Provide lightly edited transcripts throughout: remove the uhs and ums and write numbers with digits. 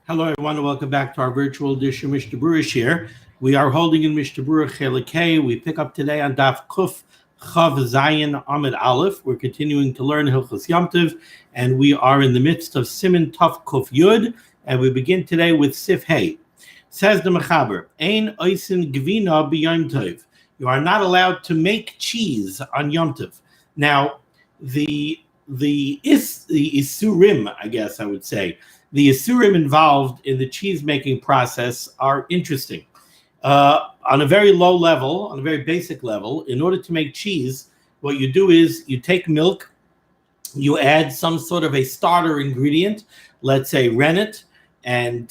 Hello, everyone, and welcome back to our virtual Dirshu Mishnah Berurah here. We are holding in Mishnah Berurah Chelek. We pick up today on Daf Kuf Chav Zayin Amid Aleph. We're continuing to learn Hilchos Yom Tov, and we are in the midst of Siman Tov Kuf Yud, and we begin today with Sif Hey. Says the Mechaber, Ein Oisin Gvina b'Yom Tov. You are not allowed to make cheese on Yom Tov. Now, the Isurim, I guess I would say, the Isurim involved in the cheese-making process are interesting. On a very low level, on a very basic level, in order to make cheese, what you do is you take milk, you add some sort of a starter ingredient, let's say rennet, and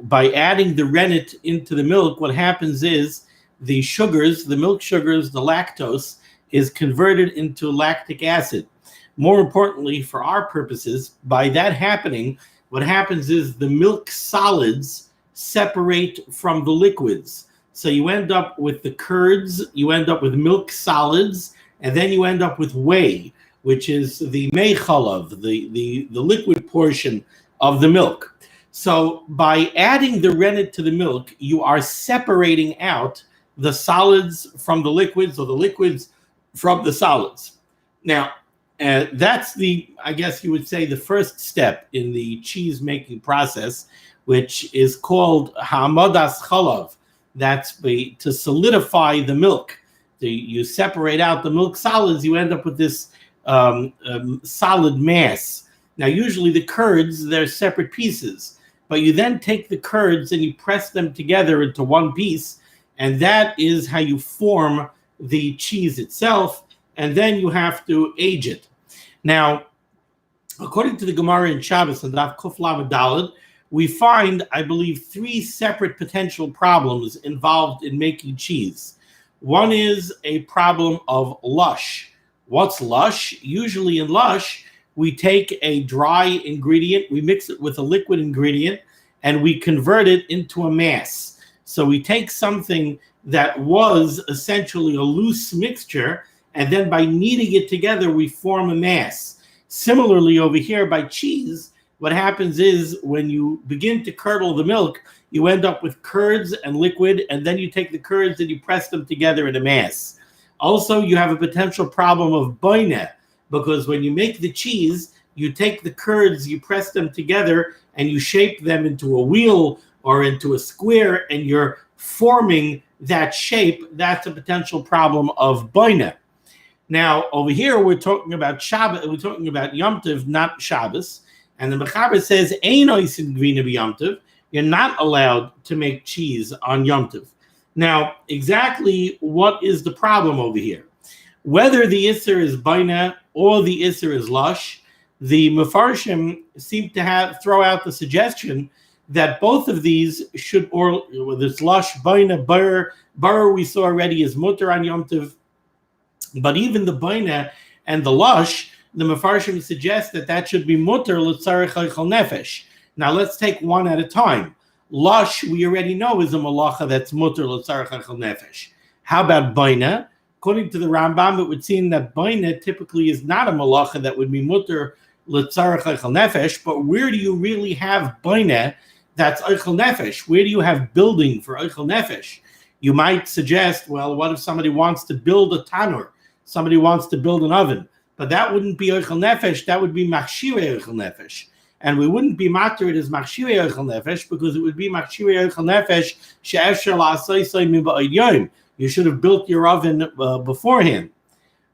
by adding the rennet into the milk, what happens is the sugars, the milk sugars, the lactose, is converted into lactic acid. More importantly, for our purposes, by that happening, what happens is the milk solids separate from the liquids. So you end up with the curds, you end up with milk solids, and then you end up with whey, which is the mei chalav, the liquid portion of the milk. So by adding the rennet to the milk, you are separating out the solids from the liquids, or the liquids from the solids. Now, that's I guess you would say, the first step in the cheese making process, which is called ha'amadas chalav. That's to solidify the milk. You separate out the milk solids, you end up with this solid mass. Now, usually the curds, they're separate pieces, but you then take the curds and you press them together into one piece, and that is how you form the cheese itself. And then you have to age it. Now, according to the Gemara in Shabbos and Daf Kuf Lamed Daled, we find, I believe, three separate potential problems involved in making cheese. One is a problem of lush. What's lush? Usually in lush, we take a dry ingredient, we mix it with a liquid ingredient, and we convert it into a mass. So we take something that was essentially a loose mixture, and then by kneading it together, we form a mass. Similarly, over here by cheese, what happens is when you begin to curdle the milk, you end up with curds and liquid, and then you take the curds and you press them together in a mass. Also, you have a potential problem of boine, because when you make the cheese, you take the curds, you press them together, and you shape them into a wheel or into a square, and you're forming that shape. That's a potential problem of boine. Now, over here, we're talking about Shabbos, we're talking about Yom Tov, not Shabbos. And the Mechaber says, Ein oisin gvina b'Yom Tov. You're not allowed to make cheese on Yom Tov. Now, exactly what is the problem over here? Whether the Isser is Baina or the Isser is Lush, the Mefarshim seem to throw out the suggestion that both of these should, or whether it's Lush, Baina, Berurah we saw already is Mutter on Yom Tov. But even the Baina and the Lush, the Mefarshim suggest that should be Mutter l'tzarech eichel nefesh. Now let's take one at a time. Lush, we already know, is a malacha that's Mutter l'tzarech eichel nefesh. How about Baina? According to the Rambam, it would seem that Baina typically is not a malacha that would be Mutter l'tzarech eichel nefesh, but where do you really have Baina that's eichel nefesh? Where do you have building for eichel nefesh? You might suggest, well, what if somebody wants to build a tanur? Somebody wants to build an oven, but that wouldn't be eichel nefesh. That would be machshirei eichel nefesh, and we wouldn't be matter it as machshirei eichel nefesh, because it would be machshirei eichel nefesh she'efshar la'asaysay miba'id yom. You should have built your oven beforehand.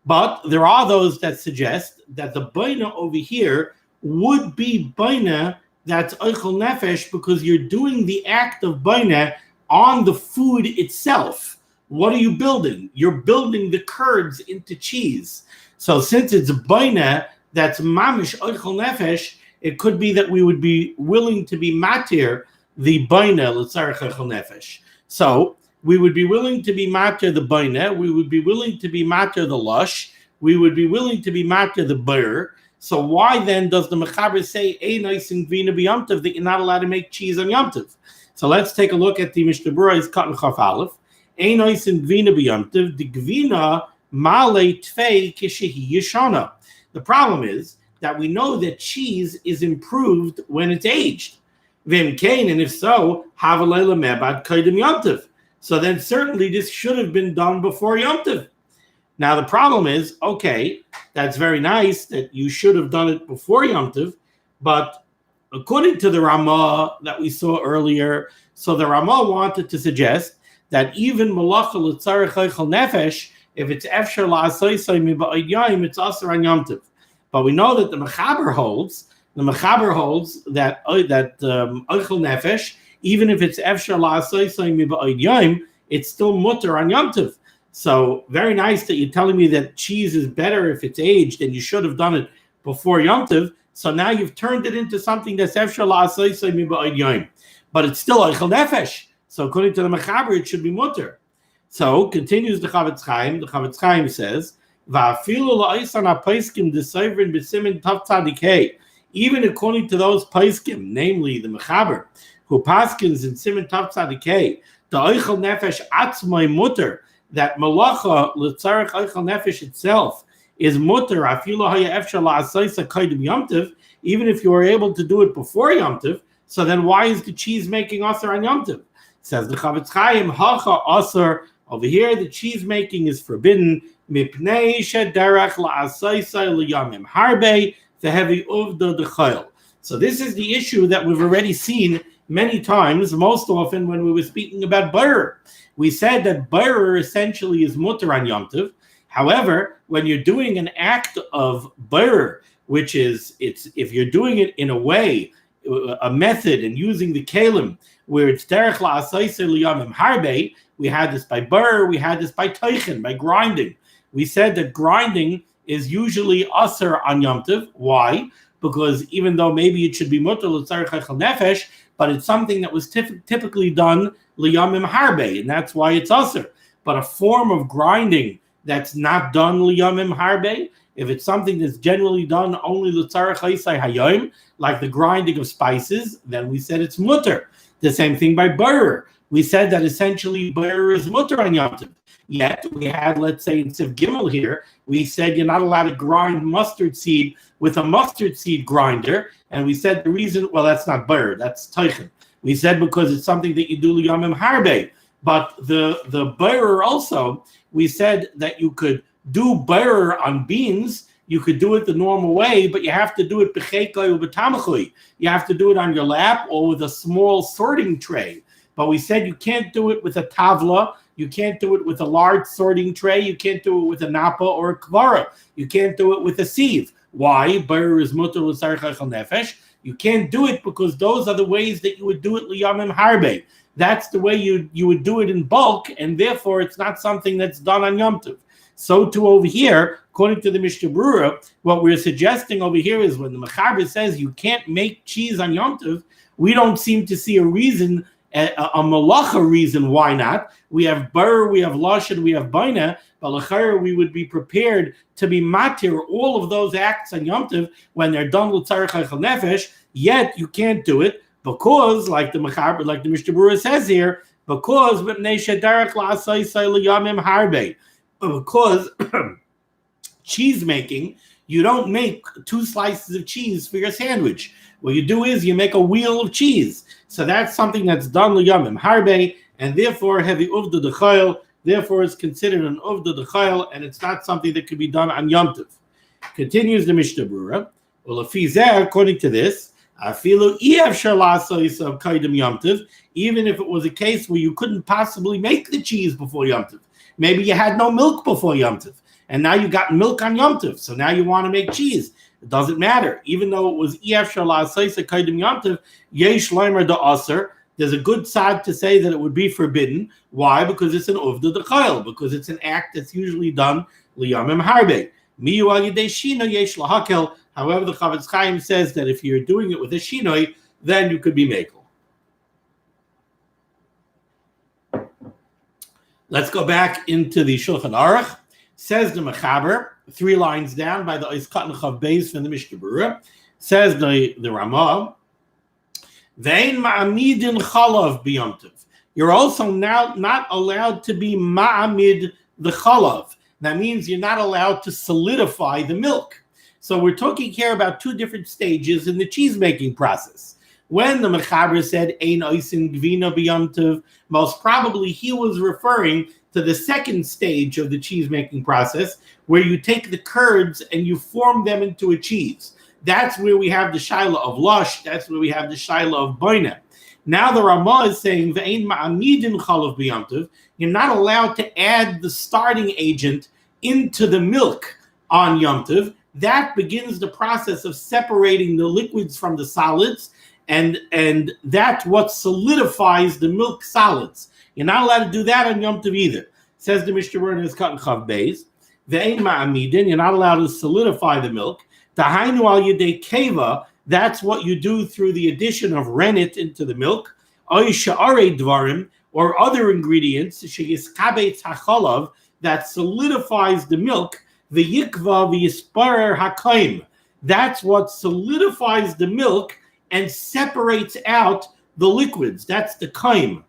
But there are those that suggest that the baina over here would be baina that's eichel nefesh, because you're doing the act of baina on the food itself. What are you building? You're building the curds into cheese. So since it's baina that's mamish eichel nefesh, it could be that we would be willing to be matir the baina l'tzarech eichel nefesh. So we would be willing to be matir the baina, we would be willing to be matir the lush, we would be willing to be matir the berurah. So why then does the Mechaber say Ein oisin gvina b'Yom Tov, that you're not allowed to make cheese on Yom Tov? So let's take a look at the Mishnah Berurah cut in Chaf Aleph. Ein oisin gvina b'Yom Tov, the gvina male tfei kishehi yeshana. The problem is that we know that cheese is improved when it's aged. Vim Kane, and if so, Havalela Mebad Kaidim Yom Tov. So then certainly this should have been done before Yom Tov. Now the problem is, okay, that's very nice that you should have done it before Yom Tov, but according to the Ramah that we saw earlier, so the Ramah wanted to suggest that even Malacha L'Tzarech Eichel Nefesh, if it's Efshar La'asoisai Miba'id Yom, it's Asar on Yom Tov. But we know that the Mechaber holds that Eichel Nefesh, even if it's Efshar La'asoisai Miba'id Yom, it's still mutter on Yom Tov. So very nice that you're telling me that cheese is better if it's aged, and you should have done it before Yom Tov. So now you've turned it into something that's Efshar La'asoisai Miba'id Yom, but it's still Eichel Nefesh. So according to the Mechaber, it should be mutter. So continues the Chavetz Chaim. The Chavetz Chaim says, even according to those paiskim, namely the Mechaber, who paskins in Siman Tav Tzadikei, the Eichel Nefesh atzmai mutter, that Malacha L'Tzarech Eichel Nefesh itself is mutter, afilu haya efshar la'asaisa kaidim Yom Tov, even if you were able to do it before Yom Tov. So then why is the cheese making asar on Yom Tov? Says the Chavetz Chaim, hacha asar. Over here, the cheese making is forbidden. Mipnei shederach la'asaisa liyamim harbe tehevi uvda dechayil. So this is the issue that we've already seen many times, most often when we were speaking about Berurah. We said that Berurah essentially is mutter on Yom Tov. However, when you're doing an act of Berurah, which is, if you're doing it in a way, a method, and using the kalim, where it's derech la'asaisa liyamim harbe, we had this by Berurah, we had this by teichen, by grinding. We said that grinding is usually asar on Yom Tov. Why? Because even though maybe it should be mutter l'tzarech eichel nefesh, but it's something that was typically done liyamim harbe, and that's why it's asar. But a form of grinding that's not done liyamim harbe, if it's something that's generally done only l'tzarech eisai hayom, like the grinding of spices, then we said it's mutter. The same thing by Berurah. We said that essentially Berurah is mutter on Yom Tov. Yet we had, let's say in Siv Gimel here, we said you're not allowed to grind mustard seed with a mustard seed grinder, and we said the reason, well, that's not Berurah, that's teichen. We said because it's something that you do liyamim harbe. But the Berurah also, we said that you could do Berurah on beans. You could do it the normal way, but you have to do it b'cheikoi u'b'tamachui. You have to do it on your lap or with a small sorting tray. But we said you can't do it with a tavla. You can't do it with a large sorting tray. You can't do it with a napa or a kvara. You can't do it with a sieve. Why? Berurah is mutter l'tzarech eichel nefesh. You can't do it because those are the ways that you would do it liyamim harbe. That's the way you would do it in bulk, and therefore it's not something that's done on Yom Tov. So too over here, according to the Mishnah Berurah, what we're suggesting over here is when the Mechaber says you can't make cheese on Yom Tov, we don't seem to see a reason, a malacha reason why not. We have Berurah, we have Lashon, we have Baina, but l'chayr we would be prepared to be matir all of those acts on Yom Tov when they're done with tzarech eichel nefesh, yet you can't do it because, like the Mechaber, like the Mishnah Berurah says here, because mipnei shedarech la'asaisai liyamim harbe. Because cheese making, you don't make 2 slices of cheese for your sandwich. What you do is you make a wheel of cheese. So that's something that's done liyamim harbe, and therefore heavy uvda d'chayil. Therefore, it's considered an uvda d'chayil, and it's not something that could be done on Yom Tov. Continues the Mishnah Berurah. Well, according to this, even if it was a case where you couldn't possibly make the cheese before Yom Tov. Maybe you had no milk before Yom Tov, and now you got milk on Yom Tov, so now you want to make cheese. It doesn't matter. Even though it was Efshar la'asaisa kaidim Yom Tov, yesh leimer da'aser, there's a good side to say that it would be forbidden. Why? Because it's an uvda d'chayil, because it's an act that's usually done liyamim harbe. Miyu al yedei shino yesh lahakel. However, the Chavetz Chaim says that if you're doing it with a shinoi, then you could be mekel. Let's go back into the Shulchan Aruch. Says the Mechaber, 3 lines down by the Oiskat and Chav Beis from the Mishnah Berurah. Says the Ramah, Vein ma'amidin chalav b'Yom Tov. You're also now not allowed to be ma'amid the chalav. That means you're not allowed to solidify the milk. So we're talking here about 2 different stages in the cheese making process. When the Mechaber said Ein Oisin Gvina b'Yom Tov, most probably he was referring to the second stage of the cheese making process, where you take the curds and you form them into a cheese. That's where we have the shaila of lush. That's where we have the shaila of boina. Now the Ramah is saying Ve'ein ma'amidin chalav b'Yom Tov. You're not allowed to add the starting agent into the milk on Yom Tov. That begins the process of separating the liquids from the solids, and that's what solidifies the milk solids. You're not allowed to do that on Yom Tov either. Says the Mishnah Berurah in his Cut and Chav Beis. Ve'ein ma'amidin. You're not allowed to solidify the milk. Tahainu al yedei keva. That's what you do through the addition of rennet into the milk. Oy sha'arei dvarim, or other ingredients, sheyiskabetz hachalav, that solidifies the milk. V'yikva v'yisparer hakaim. That's what solidifies the milk and separates out the liquids. That's the kaim.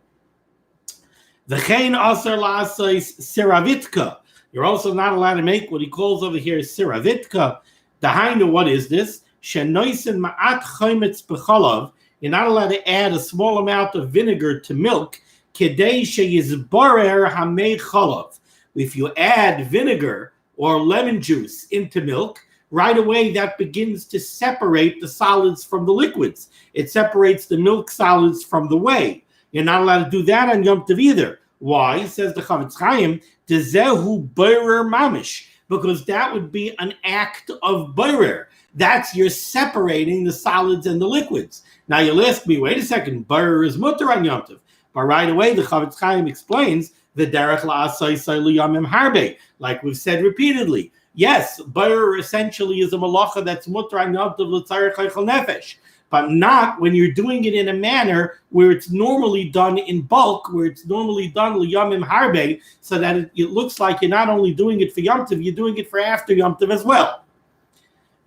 V'chein asar la'asais siravitka. You're also not allowed to make what he calls over here siravitka. Dahainu, what is this? Shenoisen ma'at chaymetz b'chalav. You're not allowed to add a small amount of vinegar to milk. Kedei sheyizbarer hamei chalav. If you add vinegar or lemon juice into milk, right away that begins to separate the solids from the liquids. It separates the milk solids from the whey. You're not allowed to do that on Yom Tov either. Why? Says the Chavetz Chaim, Dezehu Berurah mamish, because that would be an act of Berurah. That's you're separating the solids and the liquids. Now you'll ask me, wait a second, Berurah is mutter on Yom Tov. But right away the Chavetz Chaim explains the derech la'asai liyamim harbe, like we've said repeatedly. Yes, Berurah essentially is a malacha that's mutter on Yom Tov l'tzarech chaychal nefesh, but not when you're doing it in a manner where it's normally done in bulk, where it's normally done liyamim harbe, so that it looks like you're not only doing it for Yom Tov, you're doing it for after Yom Tov as well.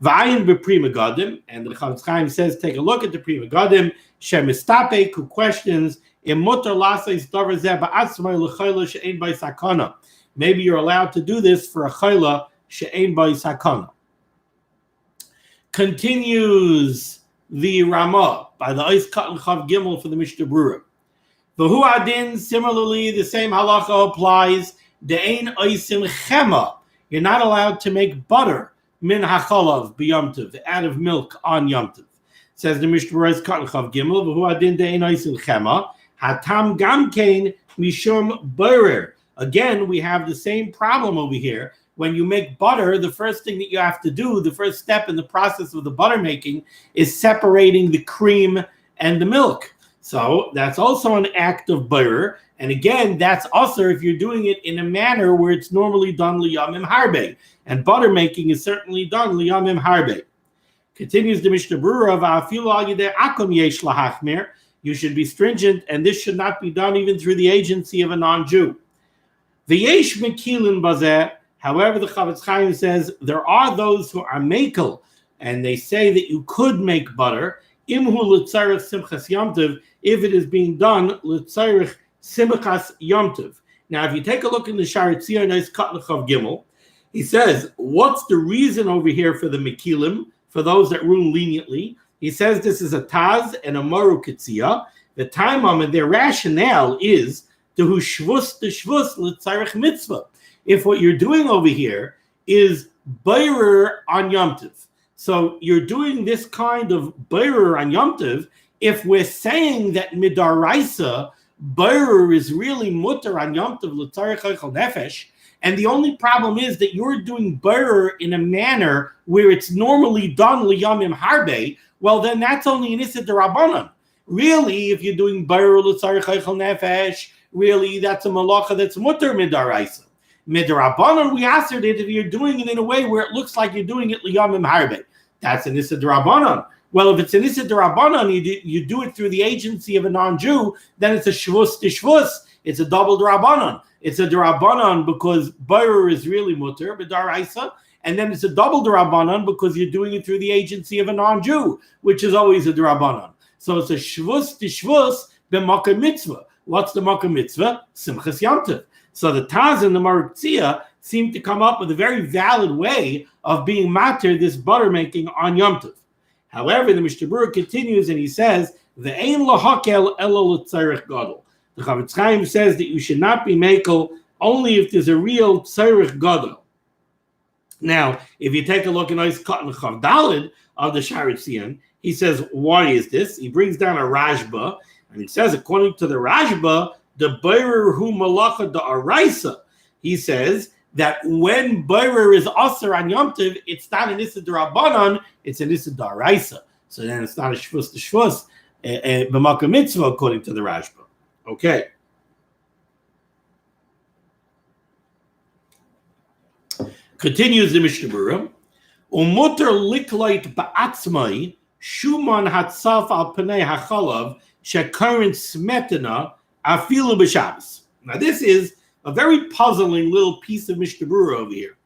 V'ayin b'prima gadim, and the Chavetz Chaim says, take a look at the prima gadim, shemistapek, who questions, maybe you're allowed to do this for a chayla she'ein bai sakana. Continues the Ramah by the Eis Cut and Chav Gimel for the Mishnah Berurah. V'hu adin, similarly, the same halacha applies. De'ein oisim chema. You're not allowed to make butter min hachalav b'Yom Tov, out of milk on Yom Tov. Says the Mishnah Berurah Eis Cut and Chav Gimel. V'hu adin de'ein oisim chema. Hatam gamkein mishum Berurah. Again, we have the same problem over here. When you make butter, the first thing that you have to do, the first step in the process of the butter making, is separating the cream and the milk. So that's also an act of Berurah. And again, that's also if you're doing it in a manner where it's normally done liyamim harbe. And butter making is certainly done liyamim harbe. Continues the Mishnah Berurah, va'afilu al yedei akum yesh lahachmir. You should be stringent, and this should not be done even through the agency of a non-Jew. V'yesh mekilin bazeh. However, the Chavetz Chaim says there are those who are mekel, and they say that you could make butter imhu l'tzarech simchas Yom Tov, if it is being done l'tzarech simchas Yom Tov. Now, if you take a look in the Sharetzion Eis Cut and Chav Gimel, he says, what's the reason over here for the mekilim, for those that rule leniently? He says this is a Taz and a Maru Ketzia. The Taimam and their rationale is to shvus l'tzarech mitzvah. If what you're doing over here is Berurah on Yom Tov, so you're doing this kind of Berurah on Yom Tov, if we're saying that midaraisa Berurah is really mutter on Yom Tov l'tzarech chaychal nefesh, and the only problem is that you're doing Berurah in a manner where it's normally done liyamim harbe, well then that's only an issa d'Rabbanan. Really, if you're doing Berurah l'tzarech chaychal nefesh, really that's a malacha that's mutter midaraisa. Midrabanan, we answered it if you're doing it in a way where it looks like you're doing it liyamim harbe. That's an issa d'Rabbanan. Well, if it's an issa d'Rabbanan, you do it through the agency of a non-Jew, then it's a shvus d'shvus. It's a double d'Rabbanan. It's a d'Rabbanan because Berurah is really mutter, b'daraisa, and then it's a double d'Rabbanan because you're doing it through the agency of a non-Jew, which is always a d'Rabbanan. So it's a shvus d'shvus b'makom mitzvah. What's the makom mitzvah? Simchas Yom Tov. So the Taz and the Marutzia seem to come up with a very valid way of being matir this butter making on Yom Tov. However, the Mishnah Berurah continues and he says, "Ve'ein lahakel elo l'tzarech gadol." The Chavetz Chaim says that you should not be makel only if there's a real tzarech gadol. Now, if you take a look in Ois Katan Chav Daled of the Sharetzion, he says, why is this? He brings down a Rashba, and he says, according to the Rashba, the Berurah hu malacha da araisa. He says that when Berurah is aser on Yom Tov, it's not an issa d'Rabbanan, it's an issa d'Araisa. So then it's not a shvus d'shvus, b'makom mitzvah, according to the Rashba. Okay. Continues the Mishnah Berurah. Umuter liklait ba'atzmai shuman hatzaf al panei hachalav shekarin smetana afilu b'Shabbos. Now this is a very puzzling little piece of Mishnah Berurah over here.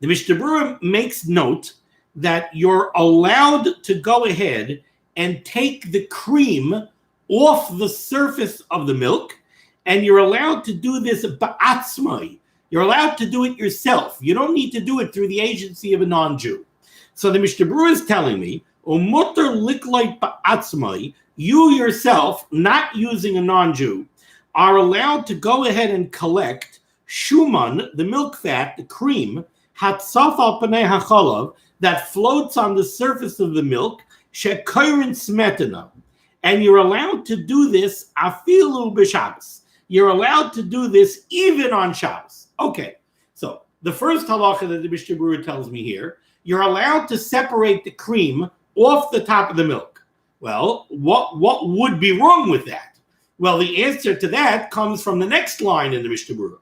The Mishnah Berurah makes note that you're allowed to go ahead and take the cream off the surface of the milk, and you're allowed to do this ba'atzmai. You're allowed to do it yourself. You don't need to do it through the agency of a non-Jew. So the Mishnah Berurah is telling me, umuter liklait ba'atzmai, you yourself, not using a non-Jew, are allowed to go ahead and collect shuman, the milk fat, the cream, hatzaf al panei hachalav, that floats on the surface of the milk, shekayrin smetana. And you're allowed to do this afilu b'Shabbos. You're allowed to do this even on Shabbos. Okay, so the first halachah that the Mishnah Berurah tells me here, you're allowed to separate the cream off the top of the milk. Well, what would be wrong with that? Well, the answer to that comes from the next line in the Mishnah Berurah.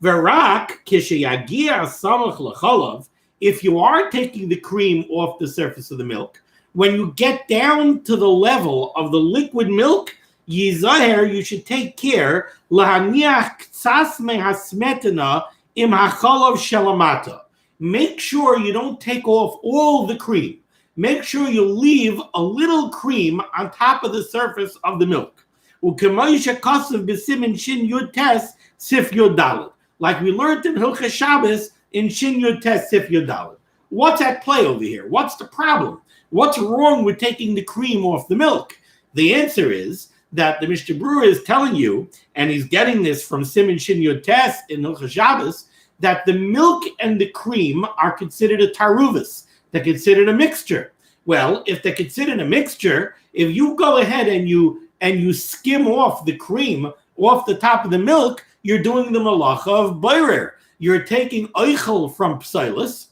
Verak kisheyagia samach lechalav. If you are taking the cream off the surface of the milk, when you get down to the level of the liquid milk, Yizaher, you should take care lahaniach ktsas mehasmetana im hachalav shelamata. Make sure you don't take off all the cream. Make sure you leave a little cream on top of the surface of the milk. Ukemoisha kasav b'simin shin yud tes sif yud daled. Like we learned in Hilchas Shabbos in shin yud tes sif yud daled. What's at play over here? What's the problem? What's wrong with taking the cream off the milk? The answer is that the Mishnah Berurah is telling you, and he's getting this from Siman Shin Yud Tes in Hilchas Shabbos, that the milk and the cream are considered a taruvus. They're considered a mixture. Well, if they're considered a mixture, if you go ahead and you skim off the cream off the top of the milk, you're doing the malacha of Berurah. You're taking oichel from psilis.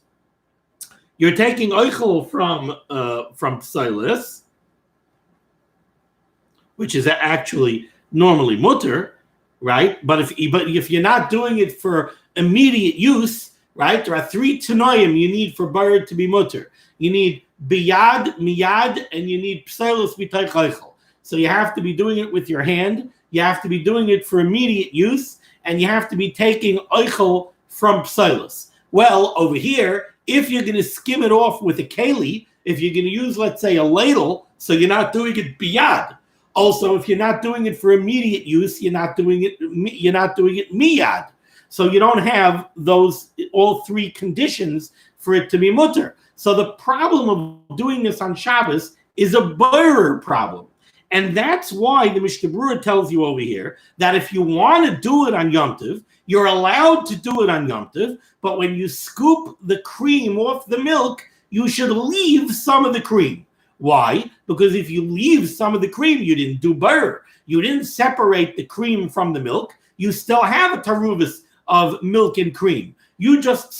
You're taking oichel from psilis, which is actually normally mutter, right? But if you're not doing it for immediate use, right? There are 3 tanoim you need for Berurah to be mutter. You need biyad, miyad, and you need psilis b'tay oichel. So you have to be doing it with your hand. You have to be doing it for immediate use, and you have to be taking oichel from psilis. Well, over here, if you're going to skim it off with a keli, if you're going to use, let's say, a ladle, so you're not doing it biyad. Also, if you're not doing it for immediate use, you're not doing it miyad. So you don't have all 3 conditions for it to be mutter. So the problem of doing this on Shabbos is a Berurah problem. And that's why the Mishnah Berurah tells you over here that if you want to do it on Yom Tov, you're allowed to do it on Yom Tov, but when you scoop the cream off the milk, you should leave some of the cream. Why? Because if you leave some of the cream, you didn't do Berurah. You didn't separate the cream from the milk. You still have a taruvus of milk and cream. You just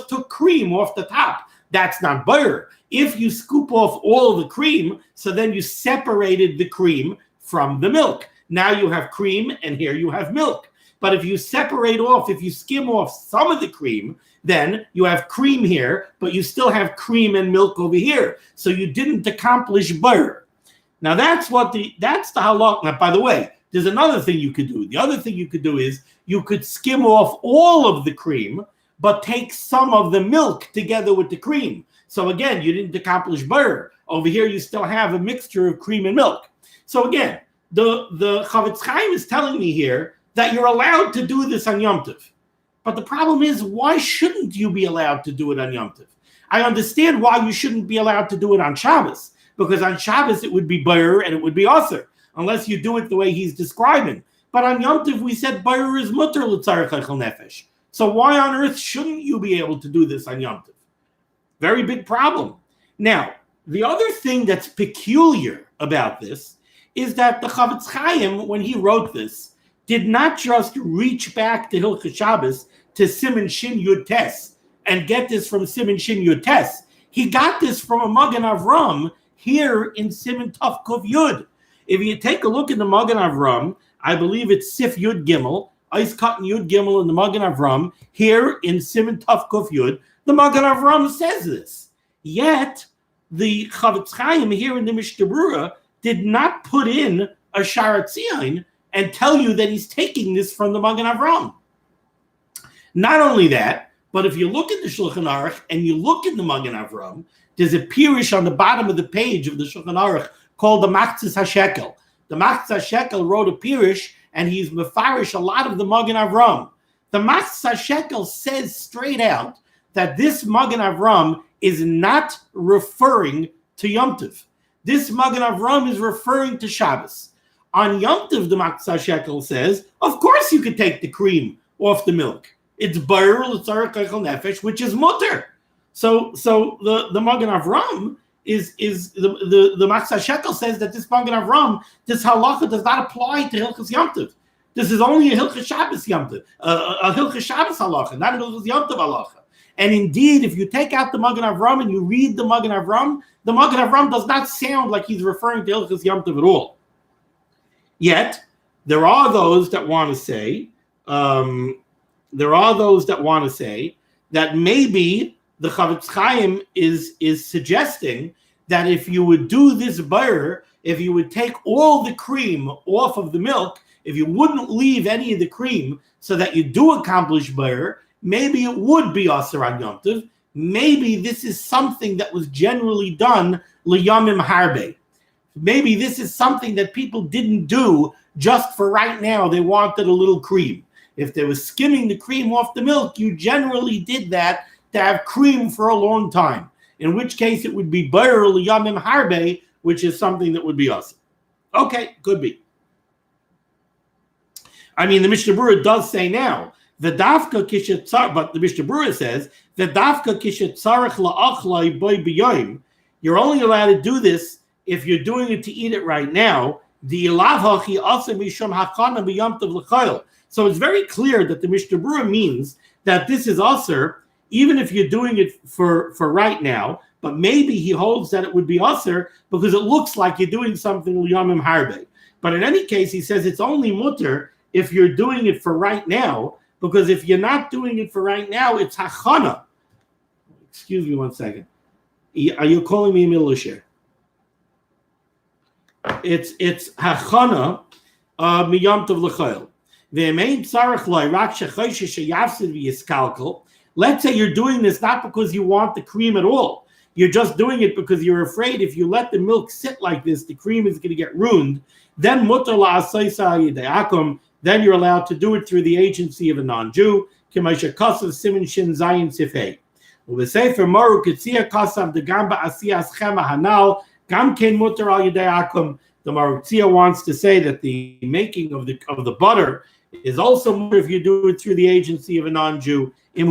took cream off the top. That's not Berurah. If you scoop off all the cream, so then you separated the cream from the milk. Now you have cream, and here you have milk. But if you skim off some of the cream, then you have cream here, but you still have cream and milk over here. So you didn't accomplish Berurah. Now that's the halachah. Now, by the way, there's another thing you could do. The other thing you could do is you could skim off all of the cream, but take some of the milk together with the cream. So again, you didn't accomplish Berurah. Over here, you still have a mixture of cream and milk. So again, the Chavetz Chaim is telling me here that you're allowed to do this on Yom Tov. But the problem is, why shouldn't you be allowed to do it on Yom Tov? I understand why you shouldn't be allowed to do it on Shabbos, because on Shabbos it would be Berurah and it would be Aser, unless you do it the way he's describing. But on Yom Tov, we said Berurah is mutter l'tzarech echel nefesh. So why on earth shouldn't you be able to do this on Yom Tov? Very big problem. Now, the other thing that's peculiar about this is that the Chavetz Chaim, when he wrote this, did not just reach back to Hilchos Shabbos to Siman Shin Yud Tes and get this from Siman Shin Yud Tes. He got this from a Magen Avram here in Siman Tov Kuf Yud. If you take a look at the Magen Avram, I believe it's Sif Yud Gimel, Ice Cotton Yud Gimel in the Magen Avram, here in Siman Tov Kuf Yud, the Magen Avram says this. Yet, the Chavetz Chaim here in the Mishnah Berurah did not put in a Sharat Tzion and tell you that he's taking this from the Magen Avram. Not only that, but if you look at the Shulchan Aruch and you look in the Magen Avram, there's a pirush on the bottom of the page of the Shulchan Aruch called the Machzis HaShekel. The Machzis HaShekel wrote a pirush and he's mefarish a lot of the Magen Avram. The Machzis HaShekel says straight out that this Magen Avram is not referring to Yom Tov. This Magen Avram is referring to Shabbos. On Yom Tov, the Machzis HaShekel says, of course you could take the cream off the milk. It's Berurah l'tzarech echel nefesh, which is mutter. So the Magen Avram is the Machzis HaShekel says that this Magen Avram, this halachah does not apply to Hilchos Yom Tov. This is only a Hilchos Shabbos Yom Tov, a Hilchos Shabbos halachah, not a Hilchos Yom Tov halachah. And indeed, if you take out the Magen Avram and you read the Magen Avram does not sound like he's referring to Hilchos Yom Tov at all. Yet, there are those that want to say, that maybe the Chavetz Chaim is suggesting that if you would do this Berurah, if you would take all the cream off of the milk, if you wouldn't leave any of the cream so that you do accomplish Berurah, maybe it would be Aser on Yom Tov. Maybe this is something that was generally done liyamim harbe. Maybe this is something that people didn't do just for right now. They wanted a little cream. If they were skimming the cream off the milk, you generally did that to have cream for a long time. In which case it would be Berurah liyamim harbe, which is something that would be Aser. Okay, could be. I mean, the Mishnah Berurah does say now, the dafka kishet, but the Mishnah Berurah says the dafka kishet tzarech la'achlai boy b'yoyim. You're only allowed to do this if you're doing it to eat it right now. The ilavhachi asa misham hakana b'yom tov l'chayil. So it's very clear that the Mishnah Berurah means that this is aser even if you're doing it for right now. But maybe he holds that it would be aser because it looks like you're doing something liyamim harbe. But in any case, he says it's only mutter if you're doing it for right now. Because if you're not doing it for right now, it's hachana. Excuse me 1 second. Are you calling me Milusher? It's hachana miyam tov l'chayil. Ve'emein tzarech loy rak shechoyshe sheyafsid v'yiskalkel. Let's say you're doing this not because you want the cream at all. You're just doing it because you're afraid if you let the milk sit like this, the cream is going to get ruined. Then mutar la'asaysa yidayakum. Then you're allowed to do it through the agency of a non-Jew. K'maisha kasav siman shin zayin sifei. U'v'sefer moru k'tzia kasav degamba asiyas chema hanal gam ken mutar al yidayakum. The Marutzia wants to say that the making of the butter is also more if you do it through the agency of a non-Jew. If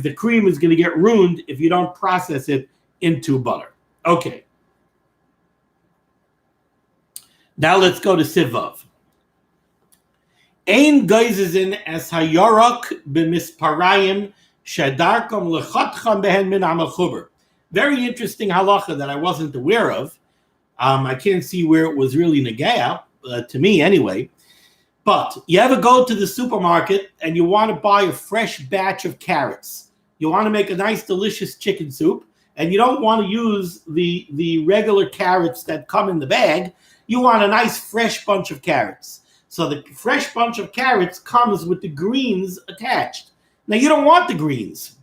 the cream is going to get ruined if you don't process it into butter. Okay. Now let's go to Sivav. Ein geizezin es hayorok b'misparayim shedarkom lechatcham behen min ha'mechuber. Very interesting halacha that I wasn't aware of. I can't see where it was really negaya, to me anyway. But you ever go to the supermarket and you want to buy a fresh batch of carrots. You want to make a nice, delicious chicken soup, and you don't want to use the regular carrots that come in the bag. You want a nice, fresh bunch of carrots. So the fresh bunch of carrots comes with the greens attached. Now, you don't want the greens,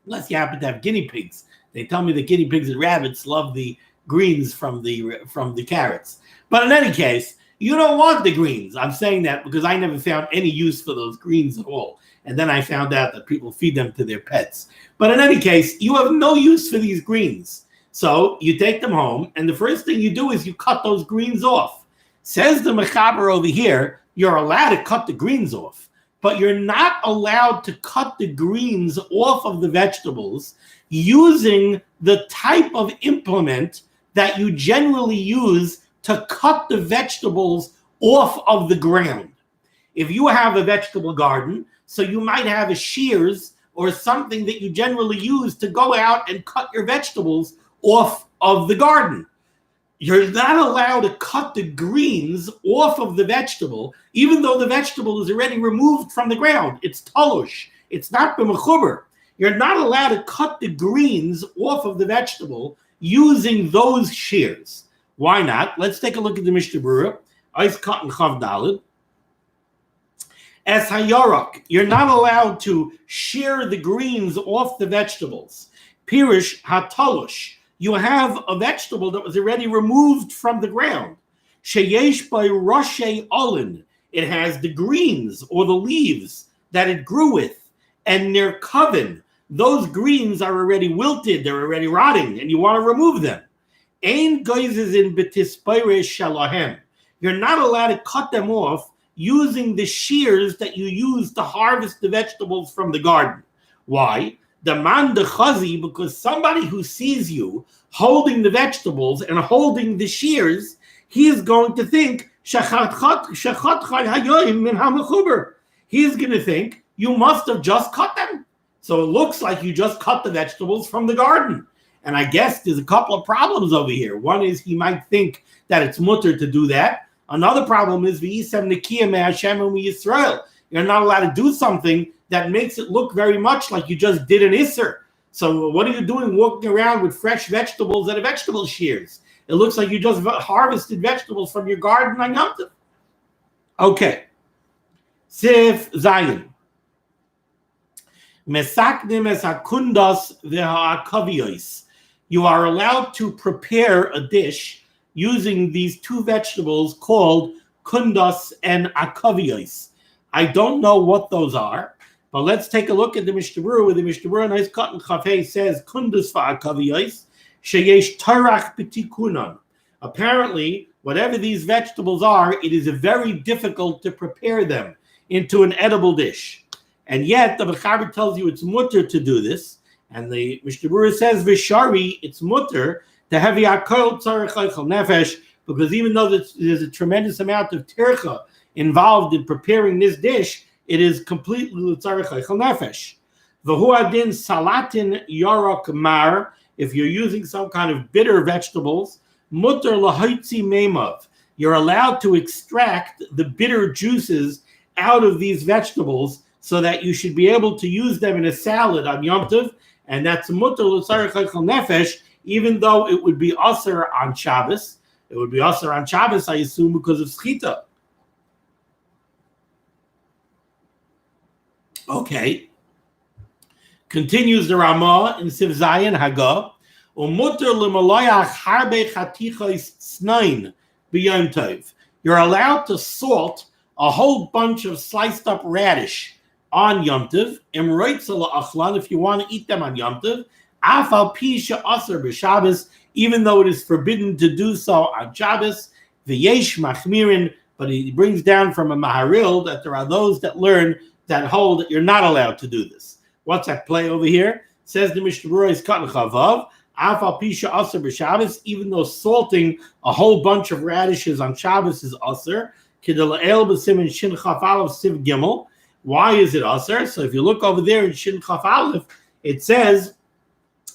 unless you happen to have guinea pigs. They tell me that guinea pigs and rabbits love the greens from the carrots. But in any case, You don't want the greens. I'm saying that because I never found any use for those greens at all. And then I found out that people feed them to their pets. But in any case, you have no use for these greens. So you take them home, and the first thing you do is you cut those greens off. Says the Mechaber over here, you're allowed to cut the greens off, but you're not allowed to cut the greens off of the vegetables using the type of implement that you generally use to cut the vegetables off of the ground. If you have a vegetable garden, so you might have a shears or something that you generally use to go out and cut your vegetables off of the garden. You're not allowed to cut the greens off of the vegetable, even though the vegetable is already removed from the ground. It's talosh. It's not b'mechuber. You're not allowed to cut the greens off of the vegetable using those shears. Why not? Let's take a look at the Mishnah Berurah. Ice cut and chav dalid. As hayorok, you're not allowed to shear the greens off the vegetables. Pirish hatalosh. You have a vegetable that was already removed from the ground. Sheyesh by roshe olin. It has the greens or the leaves that it grew with, and they're coven. Those greens are already wilted, they're already rotting, and you want to remove them. Ein goizes in betispire shalahem. You're not allowed to cut them off using the shears that you use to harvest the vegetables from the garden. Why? The man de chazi, because somebody who sees you holding the vegetables and holding the shears, he is going to think he's going to think you must have just cut them. So it looks like you just cut the vegetables from the garden. And I guess there's a couple of problems over here. One is he might think that it's mutter to do that. Another problem is you're not allowed to do something that makes it look very much like you just did an isser. So what are you doing walking around with fresh vegetables and a vegetable shears? It looks like you just harvested vegetables from your garden on Yom Tov. Okay. Sif Zayin. Mesaknim es hakundas v'ha'akaviyos. You are allowed to prepare a dish using these two vegetables called kundas and akaviyos. I don't know what those are, but let's take a look at the Mishnah Berurah, where the Mishnah Berurah nice cut and chafei says kundas v'akaviyos sheyesh tarach b'tikunan. Apparently, whatever these vegetables are, it is very difficult to prepare them into an edible dish. And yet, the Mechaber tells you it's mutter to do this. And the Mishnah Berurah says, Vishari, it's mutter to have yakol tzarech eichel nefesh, because even though there's a tremendous amount of tircha involved in preparing this dish, it is completely tzarech eichel nefesh. V'hu adin salatin yarok mar, if you're using some kind of bitter vegetables, mutter lahaitzi meimav. You're allowed to extract the bitter juices out of these vegetables so that you should be able to use them in a salad on Yom Tov, and that's mutter l'tzarech eichel nefesh, even though it would be asur on Shabbos. It would be asur on Shabbos, I assume, because of schita. Okay. Continues the Ramah in Siv Zayin Haga. Umutter l'malayach harbe chatichos snain b'Yom Tov. You're allowed to salt a whole bunch of sliced up radish on Yom Tov, if you want to eat them on Yom Tov, afal pisha asur b'Shabbos, even though it is forbidden to do so on Shabbos, v'yesh machmirin, but he brings down from a maharil that there are those that learn that hold that you're not allowed to do this. What's that play over here? Says the Mishnah Berurah is cut chavav, afal pisha asur b'Shabbos, even though salting a whole bunch of radishes on Shabbos is asur, k'dela'el b'simin shin chaf aleph siv gimel. Why is it asur? So if you look over there in Shin Chaf Aleph, it says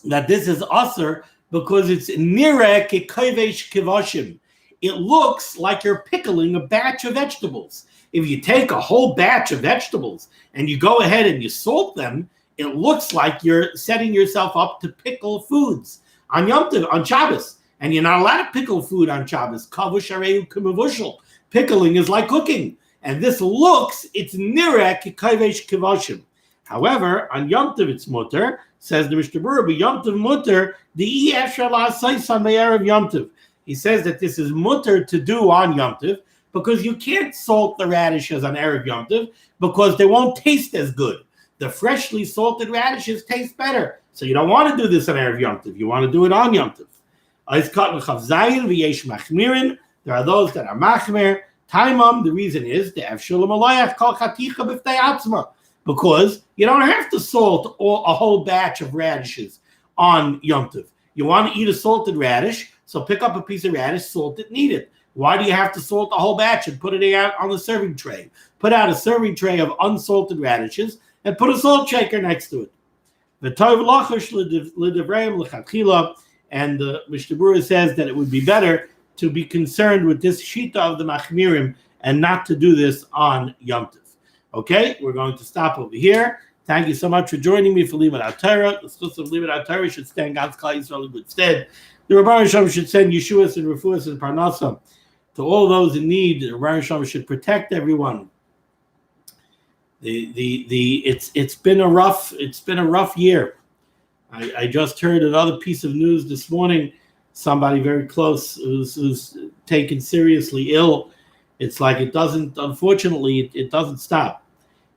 that this is asur because it's nireh kekovesh kivashim. It looks like you're pickling a batch of vegetables. If you take a whole batch of vegetables and you go ahead and you salt them, it looks like you're setting yourself up to pickle foods on Yom Tov, on Shabbos. And you're not allowed to pickle food on Shabbos. Kavush areu k'mavushal. Pickling is like cooking. And this looks, it's nireh k'kovesh kivashim. However, on Yom Tov it's mutter, says the Mishnah Berurah, but Yom Tov mutter, the efshar la'asais on the Erev Yom Tov. He says that this is mutter to do on Yom Tov, because you can't salt the radishes on Erev Yom Tov because they won't taste as good. The freshly salted radishes taste better. So you don't want to do this on Erev Yom Tov. You want to do it on Yom Tov. There are those that are machmer. Taimam, the reason is because you don't have to salt a whole batch of radishes on Yom Tov. You want to eat a salted radish, so pick up a piece of radish, salt it, and eat it. Why do you have to salt the whole batch and put it out on the serving tray? Put out a serving tray of unsalted radishes and put a salt shaker next to it. And the Mishnah Berurah says that it would be better to be concerned with this shita of the machmirim and not to do this on Yom Tov. Okay, we're going to stop over here. Thank you so much for joining me for limud HaTorah. The schus of limud HaTorah should stand God's Klal Yisrael in good stead. The Rebbe Shalom should send Yeshuas and Refuas and Parnasa to all those in need. The Rebbe Shalom should protect everyone. It's been a rough year. I just heard another piece of news this morning. Somebody very close who's taken seriously ill. It's like it doesn't stop.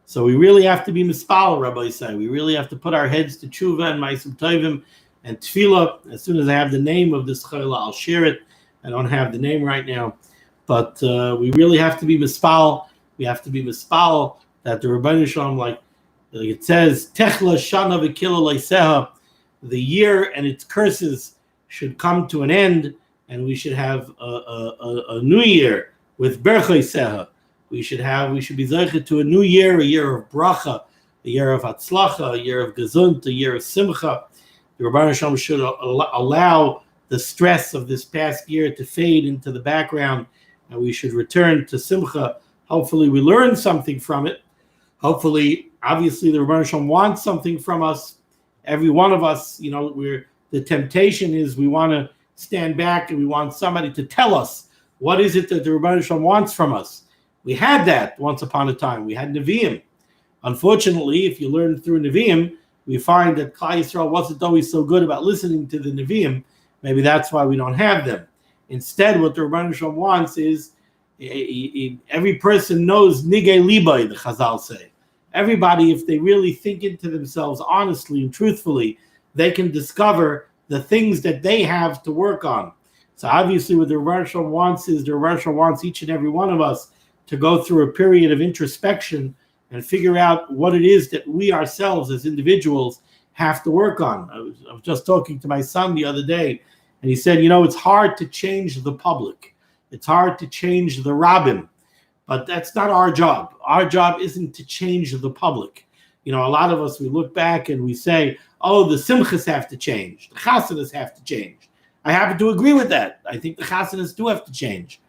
So we really have to be mispal, Rabbi say. We really have to put our heads to tshuva and ma'asim tovim and tefillah. As soon as I have the name of this chayla, I'll share it. I don't have the name right now, but we really have to be mispal. We have to be mispal that the Rebbeinu Shalom, like it says, techla shana v'kila leiseha, the year and its curses should come to an end, and we should have a new year with berchoi seha. We should be zeichet to a new year, a year of bracha, a year of hatzlacha, a year of gesund, a year of simcha. The Rebbeinu Shalom should allow the stress of this past year to fade into the background, and we should return to simcha. Hopefully we learn something from it. Hopefully, obviously, the Rebbeinu Shalom wants something from us. Every one of us, the temptation is we want to stand back and we want somebody to tell us what is it that the Rebbeinu Shalom wants from us. We had that once upon a time. We had Nevi'im. Unfortunately, if you learn through Nevi'im, we find that Klal Yisrael wasn't always so good about listening to the Nevi'im. Maybe that's why we don't have them. Instead, what the Rebbeinu Shalom wants is every person knows nigei libay, the Chazal say. Everybody, if they really think into themselves honestly and truthfully, they can discover the things that they have to work on. So obviously what the Rebbeinu Shalom wants is the Rebbeinu Shalom wants each and every one of us to go through a period of introspection and figure out what it is that we ourselves as individuals have to work on. I was just talking to my son the other day, and he said, it's hard to change the public. It's hard to change the rabbin, but that's not our job. Our job isn't to change the public. A lot of us, we look back and we say, oh, the simchas have to change. The chasanas have to change. I happen to agree with that. I think the chasanas do have to change.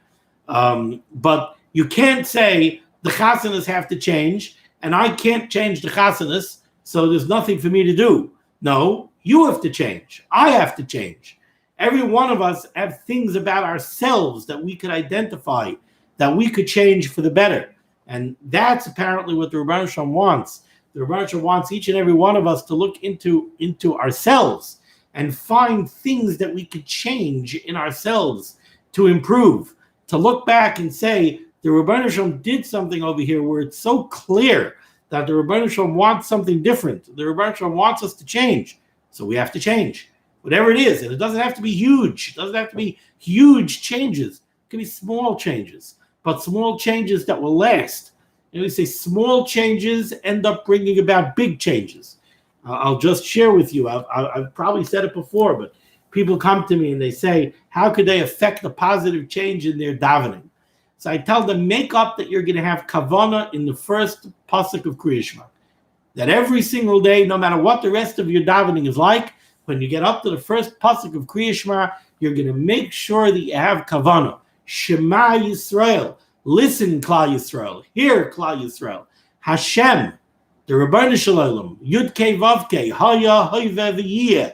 But you can't say the chasanas have to change and I can't change the chasanas, so there's nothing for me to do. No, you have to change. I have to change. Every one of us have things about ourselves that we could identify, that we could change for the better. And that's apparently what the Rebbeinu Shalom wants. The Rebbeinu Shalom wants each and every one of us to look into ourselves and find things that we could change in ourselves to improve, to look back and say, the Rebbeinu Shalom did something over here where it's so clear that the Rebbeinu Shalom wants something different. The Rebbeinu Shalom wants us to change, so we have to change. Whatever it is, and it doesn't have to be huge. It doesn't have to be huge changes. It can be small changes, but small changes that will last. And we say small changes end up bringing about big changes. I'll just share with you. I've probably said it before, but people come to me and they say, how could they affect a positive change in their davening? So I tell them, make up that you're going to have kavanah in the first pasuk of Kriya Shema. That every single day, no matter what the rest of your davening is like, when you get up to the first pasuk of Kriya Shema, you're going to make sure that you have kavanah. Shema Yisrael. Listen, Klal Yisrael. Hear, Klal Yisrael. Hashem, the Rebbeinu Shalom, Yud Kei Vav Kei, Haya Hoive V'yeh.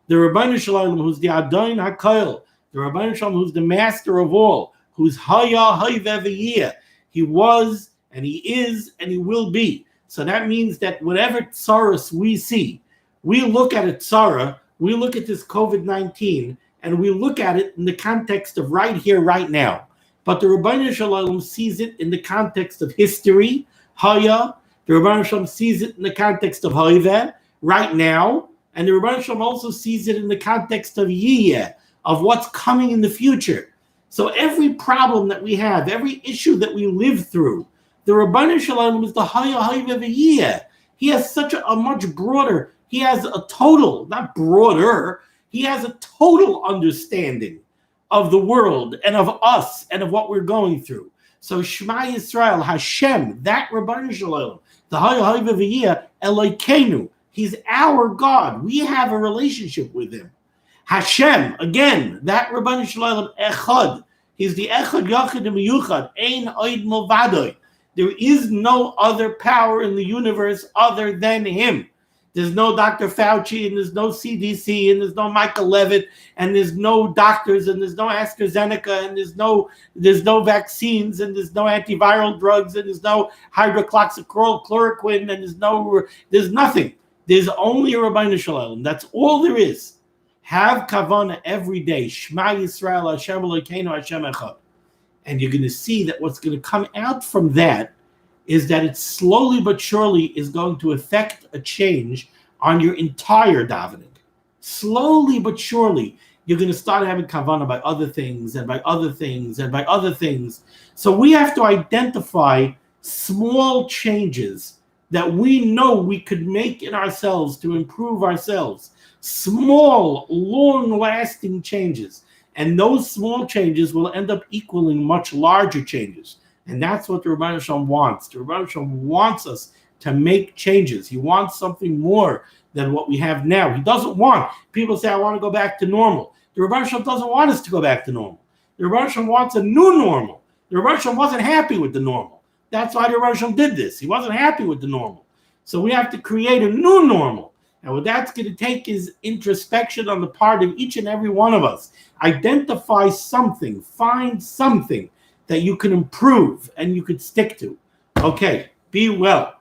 The Rebbeinu Shalom, who's the Adon HaKoil. The Rebbeinu Shalom, who's the master of all. Who's Haya Hoive V'yeh. He was, and he is, and he will be. So that means that whatever tsaros we see, we look at a tzara, we look at this COVID-19, and we look at it in the context of right here, right now. But the Rebbeinu Shalom sees it in the context of history, Haya. The Rebbeinu Shalom sees it in the context of Hoiveh, right now. And the Rebbeinu Shalom also sees it in the context of Yiyeh, of what's coming in the future. So every problem that we have, every issue that we live through, the Rebbeinu Shalom is the Haya Hoiveh V'Yiyeh. He has such a much broader, he has a total, not broader, he has a total understanding of the world and of us and of what we're going through. So Shema Yisrael, Hashem, that Rebbeinu Shalom, the Haya Hoiveh V'Yiyeh, Elokeinu, he's our God. We have a relationship with him. Hashem, again, that Rebbeinu Shalom, Echad, he's the Echad Yachid Miyuchad, Ein Oid Milvadoi. There is no other power in the universe other than him. There's no Dr. Fauci, and there's no CDC, and there's no Michael Levitt, and there's no doctors, and there's no AstraZeneca, and there's no vaccines, and there's no antiviral drugs, and there's no hydroxychloroquine, and there's nothing. There's only a Rebbeinu Shalom. That's all there is. Have kavanah every day. Shema Yisrael, Hashem Elokeinu, Hashem Echad. And you're going to see that what's going to come out from that is that it slowly but surely is going to affect a change on your entire davening. Slowly but surely, you're going to start having kavanah by other things and by other things and by other things. So we have to identify small changes that we know we could make in ourselves to improve ourselves. Small, long-lasting changes. And those small changes will end up equaling much larger changes. And that's what the Rebbeinu Shalom wants. The Rebbeinu Shalom wants us to make changes. He wants something more than what we have now. He doesn't want, people say, I want to go back to normal. The Rebbeinu Shalom doesn't want us to go back to normal. The Rebbeinu Shalom wants a new normal. The Rebbeinu Shalom wasn't happy with the normal. That's why the Rebbeinu Shalom did this. He wasn't happy with the normal. So we have to create a new normal. And what that's going to take is introspection on the part of each and every one of us. Identify something, find something that you can improve and you could stick to. Okay, be well.